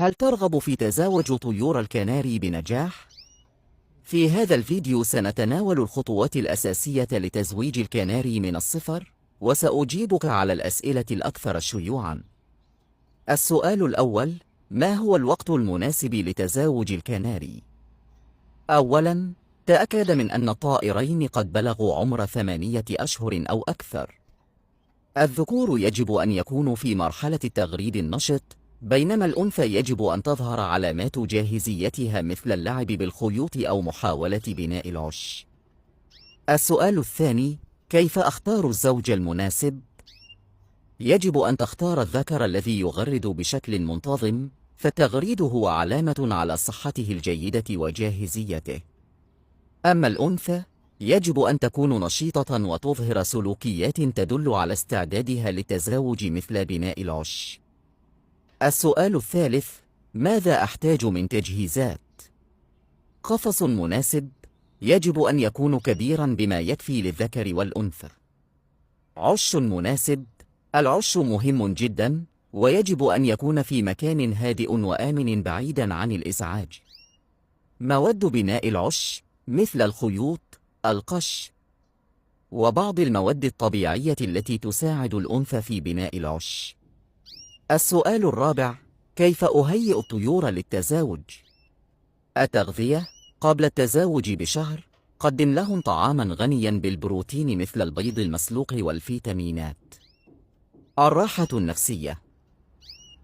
هل ترغب في تزاوج طيور الكناري بنجاح؟ في هذا الفيديو سنتناول الخطوات الأساسية لتزويج الكناري من الصفر، وسأجيبك على الأسئلة الأكثر شيوعاً. السؤال الأول: ما هو الوقت المناسب لتزاوج الكناري؟ أولاً، تأكد من أن الطائرين قد بلغوا عمر 8 أشهر أو أكثر. الذكور يجب أن يكونوا في مرحلة التغريد النشط، بينما الأنثى يجب أن تظهر علامات جاهزيتها مثل اللعب بالخيوط أو محاولة بناء العش. السؤال الثاني: كيف أختار الزوج المناسب؟ يجب أن تختار الذكر الذي يغرد بشكل منتظم، فالتغريد هو علامة على صحته الجيدة وجاهزيته. أما الأنثى، يجب أن تكون نشيطة وتظهر سلوكيات تدل على استعدادها للتزاوج مثل بناء العش. السؤال الثالث: ماذا أحتاج من تجهيزات؟ قفص مناسب يجب أن يكون كبيرا بما يكفي للذكر والأنثى. عش مناسب، العش مهم جدا، ويجب أن يكون في مكان هادئ وآمن بعيدا عن الإزعاج. مواد بناء العش مثل الخيوط، القش، وبعض المواد الطبيعية التي تساعد الأنثى في بناء العش. السؤال الرابع: كيف أهيئ الطيور للتزاوج؟ التغذية: قبل التزاوج بشهر، قدم لهم طعاما غنيا بالبروتين مثل البيض المسلوق والفيتامينات. الراحة النفسية: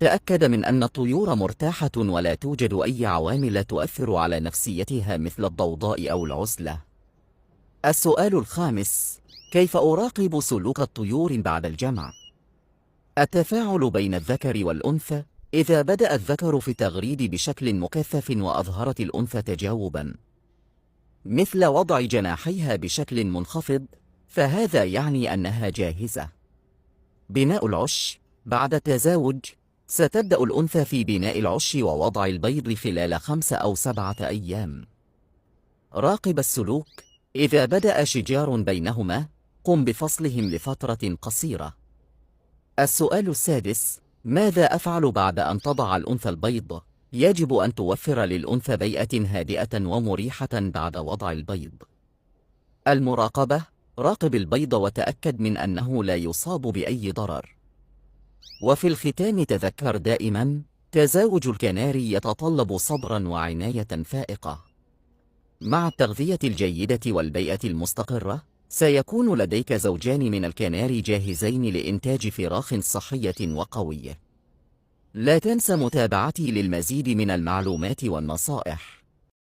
تأكد من أن الطيور مرتاحة ولا توجد أي عوامل تؤثر على نفسيتها مثل الضوضاء أو العزلة. السؤال الخامس: كيف أراقب سلوك الطيور بعد الجمع؟ التفاعل بين الذكر والأنثى: إذا بدأ الذكر في التغريد بشكل مكثف وأظهرت الأنثى تجاوباً مثل وضع جناحيها بشكل منخفض، فهذا يعني أنها جاهزة. بناء العش: بعد التزاوج، ستبدأ الأنثى في بناء العش ووضع البيض خلال 5 أو 7 أيام. راقب السلوك: إذا بدأ شجار بينهما، قم بفصلهم لفترة قصيرة. السؤال السادس: ماذا أفعل بعد أن تضع الأنثى البيض؟ يجب أن توفر للأنثى بيئة هادئة ومريحة بعد وضع البيض. المراقبة: راقب البيض وتأكد من أنه لا يصاب بأي ضرر. وفي الختام تذكر دائما، تزاوج الكناري يتطلب صبرا وعناية فائقة. مع التغذية الجيدة والبيئة المستقرة، سيكون لديك زوجان من الكناري جاهزين لإنتاج فراخ صحية وقوية. لا تنس متابعتي للمزيد من المعلومات والنصائح.